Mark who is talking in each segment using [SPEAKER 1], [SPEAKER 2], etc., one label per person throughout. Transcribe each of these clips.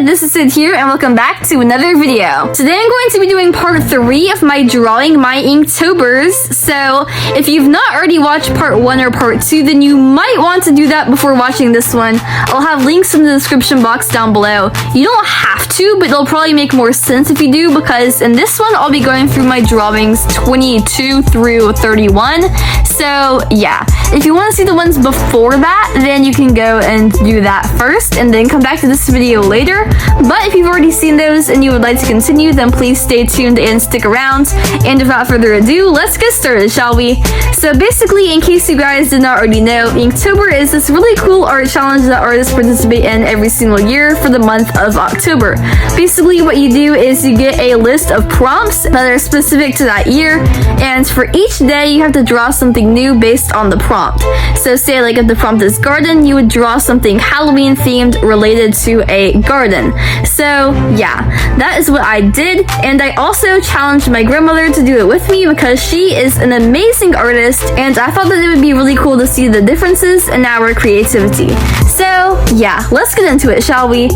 [SPEAKER 1] this is Sid here and welcome back to another video. Today I'm going to be doing part 3 of my drawing my Inktober's. So if you've not already watched part 1 or part 2, then you might want to do that before watching this one. I'll have links in the description box down below. You don't have to, but it'll probably make more sense if you do, because in this one I'll be going through my drawings 22 through 31. So yeah, if you want to see the ones before that, then you can go and do that first and then come back to this video later. But if you've already seen those and you would like to continue, then please stay tuned and stick around. And without further ado, let's get started, shall we? So basically, in case you guys did not already know, Inktober is this really cool art challenge that artists participate in every single year for the month of October. Basically, what you do is you get a list of prompts that are specific to that year, and for each day you have to draw something new based on the prompt. So say like if the prompt is garden, you would draw something Halloween themed related to a garden. So yeah, that is what I did, and I also challenged my grandmother to do it with me because she is an amazing artist, and I thought that it would be really cool to see the differences in our creativity. So yeah, let's get into it, shall we?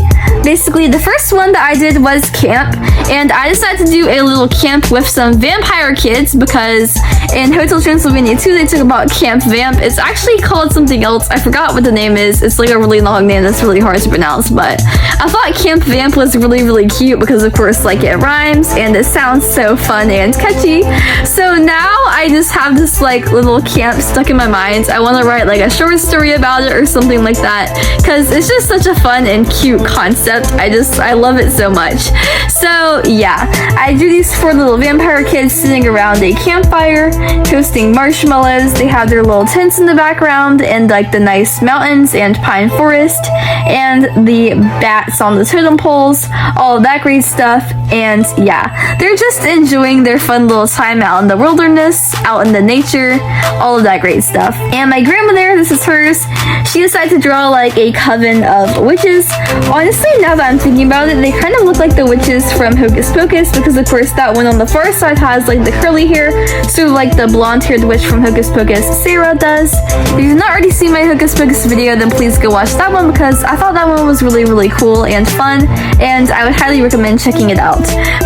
[SPEAKER 1] Basically, the first one that I did was camp, and I decided to do a little camp with some vampire kids because in Hotel Transylvania 2 they took about Camp Vamp. It's actually called something else. I forgot what the name is. It's like a really long name that's really hard to pronounce, but I thought Camp Vamp was really cute because of course like it rhymes and it sounds so fun and catchy. So now I just have this like little camp stuck in my mind. I want to write like a short story about it or something like that because it's just such a fun and cute concept. I love it so much. So yeah, I drew these 4 little vampire kids sitting around a campfire, toasting marshmallows. They have their little tents in the background and like the nice mountains and pine forest and the bats on the totem poles, all of that great stuff. And yeah, they're just enjoying their fun little time out in the wilderness, out in the nature, all of that great stuff. And my grandmother, this is hers, she decided to draw like a coven of witches. Honestly, now that I'm thinking about it, they kind of look like the witches from Hocus Pocus, because of course that one on the far side has like the curly hair, sort of like the blonde-haired witch from Hocus Pocus, Sarah, does. If you've not already seen my Hocus Pocus video, then please go watch that one because I thought that one was really cool and fun, and I would highly recommend checking it out.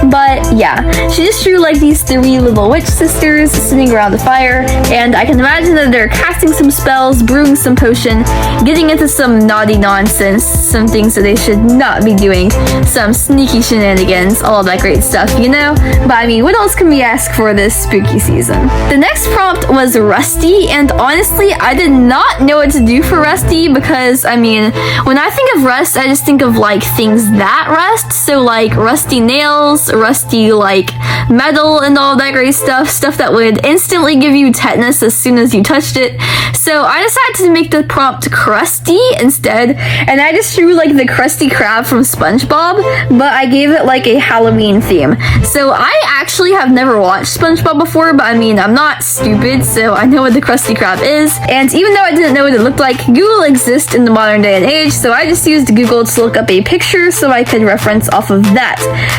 [SPEAKER 1] But yeah, she just drew like these 3 little witch sisters sitting around the fire, and I can imagine that they're casting some spells, brewing some potion, getting into some naughty nonsense, some things that they should not be doing, some sneaky shenanigans, all of that great stuff, you know? But I mean, what else can we ask for this spooky season? The next prompt was Rusty, and honestly, I did not know what to do for Rusty because, I mean, when I think of rust, I just think of like things that rust, so like rusty nails, rusty like metal and all that great stuff that would instantly give you tetanus as soon as you touched it. So I decided to make the prompt Krusty instead, and I just drew like the Krusty Krab from SpongeBob, but I gave it like a Halloween theme. So I actually have never watched SpongeBob before, but I mean, I'm not stupid, so I know what the Krusty Krab is, and even though I didn't know what it looked like, Google exists in the modern day and age, so I just used Google to look up a picture so I could reference off of that.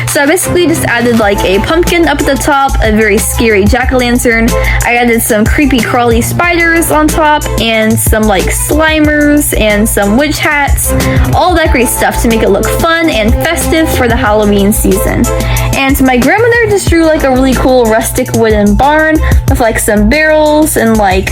[SPEAKER 1] So I basically just added like a pumpkin up at the top, a very scary jack-o'-lantern, I added some creepy crawly spiders on top, and some like slimers, and some witch hats, all that great stuff to make it look fun and festive for the Halloween season. And my grandmother just drew like a really cool rustic wooden barn with like some barrels and like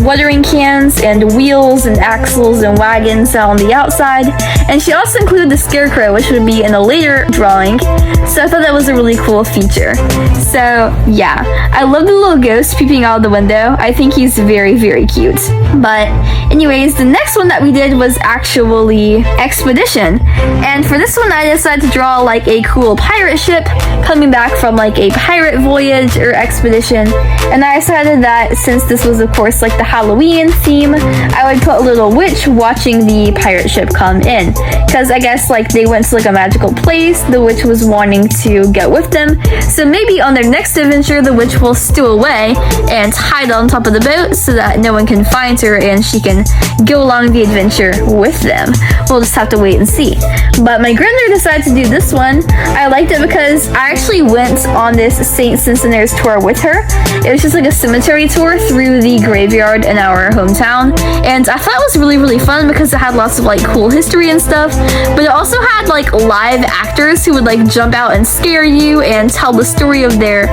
[SPEAKER 1] watering cans and wheels and axles and wagons out on the outside, and she also included the scarecrow, which would be in a later drawing, so I thought that was a really cool feature. So yeah, I love the little ghost peeping out of the window. I think he's very cute. But anyways, the next one that we did was actually Expedition, and for this one I decided to draw like a cool pirate ship coming back from like a pirate voyage or expedition, and I decided that since this was of course like the Halloween theme, I would put a little witch watching the pirate ship come in, because I guess like they went to like a magical place, the witch was wanting to get with them, so maybe on their next adventure the witch will steal away and hide on top of the boat so that no one can find her and she can go along the adventure with them. We'll just have to wait and see. But my grandmother decided to do this one. I liked it because I actually went on this St. Cincinnati's tour with her. It was just like a cemetery tour through the graveyard in our hometown, and I thought it was really, really fun because it had lots of like cool history and stuff, but it also had like live actors who would like jump out and scare you and tell the story of their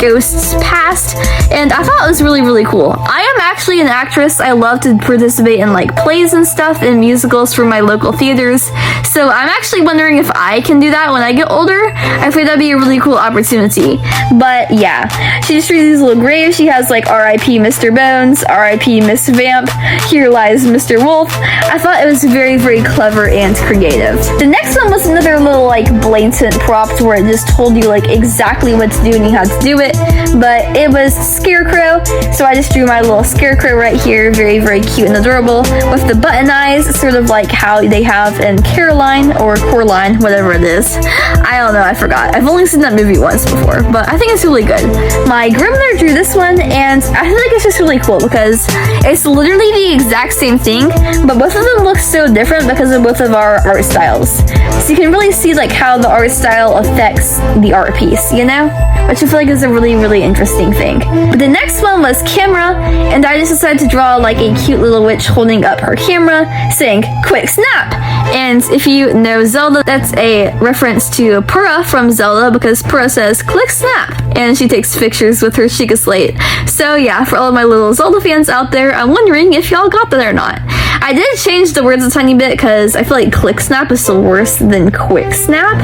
[SPEAKER 1] ghosts past, and I thought it was really, really cool. I am actually an actress. I love to participate in like plays and stuff and musicals for my local theaters, so I'm actually wondering if I can do that when I get older. I think that'd be a really cool opportunity. But yeah, she just drew these little graves. She has like R.I.P. Mr. Bones, R.I.P. Miss Vamp, Here Lies Mr. Wolf. I thought it was very, very clever and creative. The next one was another little like blatant prop where it just told you like exactly what to do and you had to do it, but it was Scarecrow, so I just drew my little Scarecrow right here, very, very cute and adorable, with the button eyes, sort of like how they have in Caroline or Coraline, whatever it is. I don't know, I forgot. I've only seen that movie once before, but I think it's really good. My grandmother drew this one, and I feel like it's just really cool because it's literally the exact same thing, but both of them look so different because of both of our art styles. So you can really see like how the art style affects the art piece, you know? Which I feel like is a really, really interesting thing. But the next one was camera, and I just decided to draw like a cute little witch holding up her camera saying, "Quick snap!" And if you know Zelda, that's a reference to Purah from Zelda because Purah says, "Click snap!" And she takes pictures with her Sheikah Slate. So yeah, for all of my little Zelda fans out there, I'm wondering if y'all got that or not. I did change the words a tiny bit because I feel like click snap is still worse than quick snap.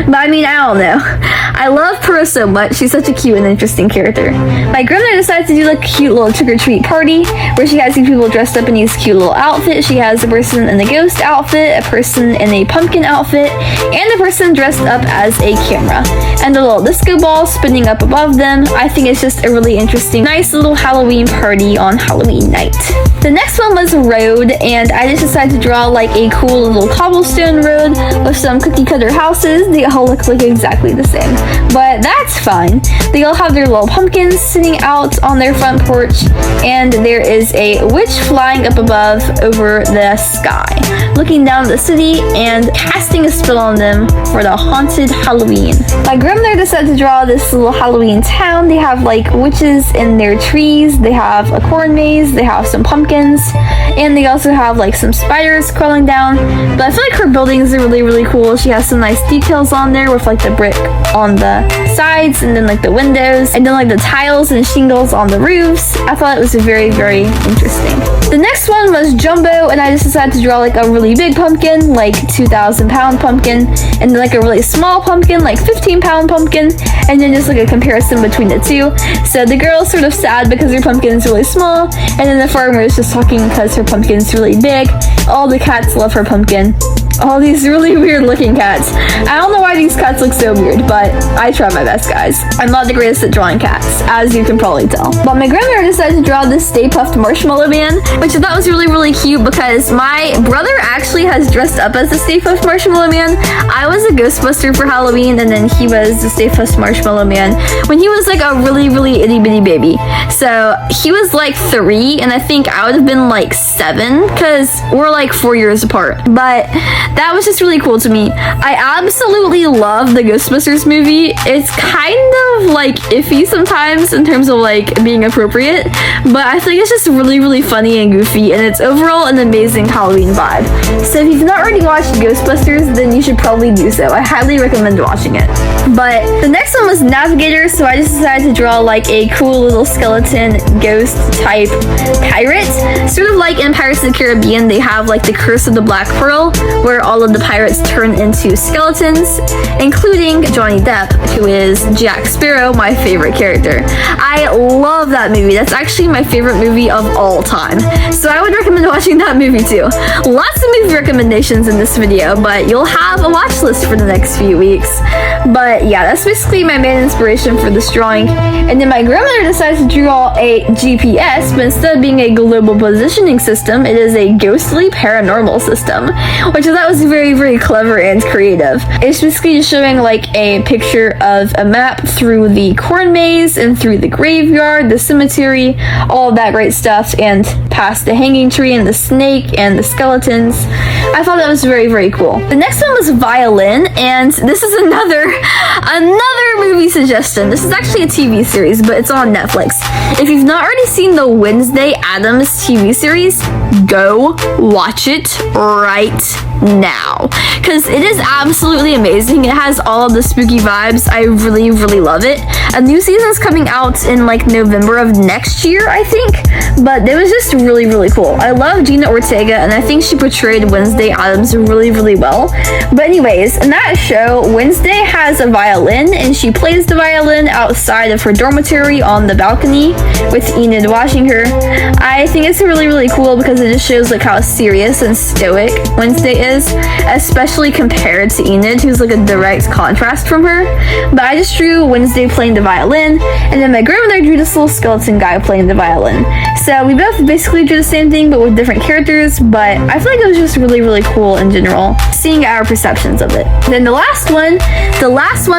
[SPEAKER 1] But I mean, I don't know. I love Purah so much. She's such a cute and interesting character. My grandmother decided to do like a cute little trick-or-treat party where she has these people dressed up in these cute little outfits. She has a person in a ghost outfit, a person in a pumpkin outfit, and a person dressed up as a camera. And a little disco ball spinning up above them. I think it's just a really interesting, nice little Halloween party on Halloween night. The next one was road, and I just decided to draw like a cool little cobblestone road with some cookie cutter houses. They all look like exactly the same, but that's fine. They all have their little pumpkins sitting out on their front porch, and there is a witch flying up above over the sky, looking down at the city and casting a spell on them for the haunted Halloween. My grandmother decided to draw this little Halloween town. They have like witches in their trees, they have a corn maze, they have some pumpkins, and they also have like some spiders crawling down. But I feel like her buildings are really, really cool. She has some nice details on there with like the brick on the sides and then like the windows and then like the tiles and shingles on the roofs. I thought it was very, very interesting. The next one was Jumbo, and I just decided to draw like a really big pumpkin, like 2,000-pound pumpkin, and then like a really small pumpkin, like 15-pound pumpkin, and then just like a comparison between the two. So the girl's sort of sad because her pumpkin is really small, and then the farmer is just talking because her pumpkin is really big. All the cats love her pumpkin. All these really weird looking cats. I don't know why these cats look so weird, but I try my best, guys. I'm not the greatest at drawing cats, as you can probably tell. But my grandmother decided to draw this Stay Puft Marshmallow Man, which I thought was really, really cute because my brother actually has dressed up as the Stay Puft Marshmallow Man. I was a Ghostbuster for Halloween, and then he was the Stay Puft Marshmallow Man when he was like a really, really itty bitty baby. So he was like 3, and I think I would have been like 7 because we're like 4 years apart. But that was just really cool to me. I absolutely love the Ghostbusters movie. It's kind of like iffy sometimes in terms of like being appropriate, but I think it's just really, really funny and goofy, and it's overall an amazing Halloween vibe. So if you've not already watched Ghostbusters, then you should probably do so. I highly recommend watching it. But the next one was Navigator, so I just decided to draw like a cool little skeleton ghost type pirate. Sort of like in Pirates of the Caribbean, they have like the Curse of the Black Pearl, where all of the pirates turn into skeletons, including Johnny Depp, who is Jack Sparrow, my favorite character. I love that movie. That's actually my favorite movie of all time. So I would recommend watching that movie too. Lots of movie recommendations in this video, but you'll have a watch list for the next few weeks. But yeah, that's basically my main inspiration for this drawing. And then my grandmother decided to draw a GPS, but instead of being a global positioning system, it is a ghostly paranormal system, which I thought was very, very clever and creative. It's basically just showing like a picture of a map through the corn maze and through the graveyard, the cemetery, all of that great stuff, and past the hanging tree and the snake and the skeletons. I thought that was very, very cool. The next one was violin, and this is another movie suggestion. This is actually a TV series, but it's on Netflix. If you've not already seen the Wednesday Addams TV series, go watch it right now, because it is absolutely amazing. It has all of the spooky vibes. I really, really love it. A new season's coming out in like November of next year, I think, but it was just really, really cool. I love Gina Ortega, and I think she portrayed Wednesday Addams really, really well. But anyways, in that show, Wednesday has a violin, and she plays the violin outside of her dormitory on the balcony with Enid watching her. I think it's really, really cool because it just shows like how serious and stoic Wednesday is, especially compared to Enid, who's like a direct contrast from her. But I just drew Wednesday playing the violin, and then my grandmother drew this little skeleton guy playing the violin. So we both basically drew the same thing but with different characters, but I feel like it was just really, really cool in general, seeing our perceptions of it. Then the last one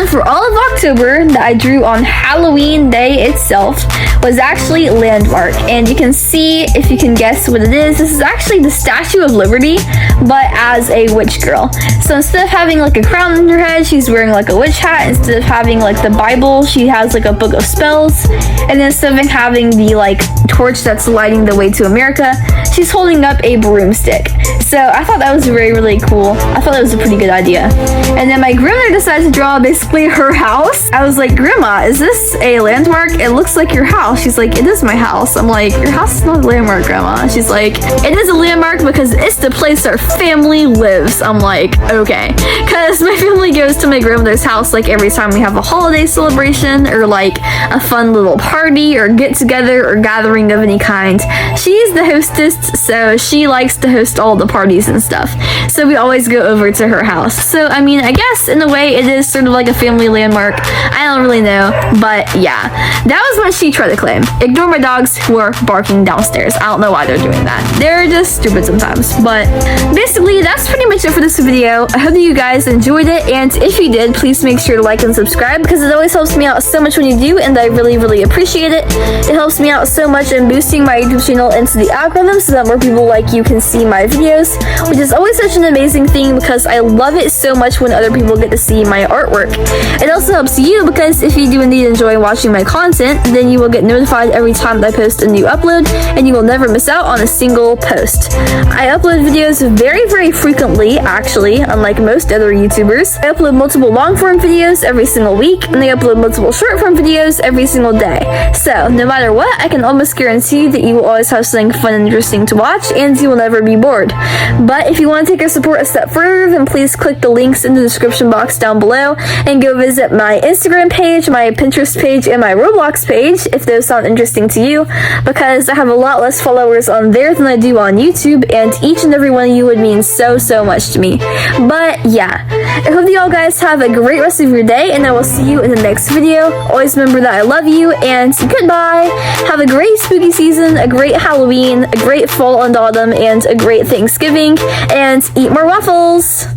[SPEAKER 1] for all of October that I drew on Halloween day itself was actually Landmark, and you can see, if you can guess what it is, this is actually the Statue of Liberty, but as a witch girl. So instead of having like a crown on her head, she's wearing like a witch hat. Instead of having like the Bible, she has like a book of spells. And then instead of having the like torch that's lighting the way to America, she's holding up a broomstick. So I thought that was very, really cool. I thought that was a pretty good idea. And then my grandmother decided to draw basically her house. I was like, Grandma, is this a landmark? It looks like your house. She's like, it is my house. I'm like, your house is not a landmark, Grandma. She's like, it is a landmark because it's the place our family lives. I'm like, okay. Because my family goes to my grandmother's house like every time we have a holiday celebration or like a fun little party or get together or gathering of any kind. She's the hostess, so she likes to host all the parties and stuff. So we always go over to her house. So I mean, I guess in a way it is sort of like a family landmark. I don't really know, but yeah, that was what she tried to claim. Ignore my dogs who are barking downstairs. I don't know why they're doing that. They're just stupid sometimes. But basically, that's pretty much it for this video. I hope that you guys enjoyed it, and if you did, please make sure to like and subscribe because it always helps me out so much when you do, and I really, really appreciate it. It helps me out so much in boosting my YouTube channel into the algorithm so that more people like you can see my videos, which is always such an amazing thing because I love it so much when other people get to see my artwork. It also helps you because if you do indeed enjoy watching my content, then you will get notified every time that I post a new upload, and you will never miss out on a single post. I upload videos very, very frequently, actually, unlike most other YouTubers. I upload multiple long-form videos every single week, and I upload multiple short-form videos every single day. So, no matter what, I can almost guarantee that you will always have something fun and interesting to watch, and you will never be bored. But if you want to take your support a step further, then please click the links in the description box down below, and go visit my Instagram page, my Pinterest page, and my Roblox page, if those sound interesting to you, because I have a lot less followers on there than I do on YouTube, and each and every one of you would mean so, so much to me. But yeah, I hope you all guys have a great rest of your day, and I will see you in the next video. Always remember that I love you, and goodbye. Have a great spooky season, a great Halloween, a great fall and autumn, and a great Thanksgiving, and eat more waffles!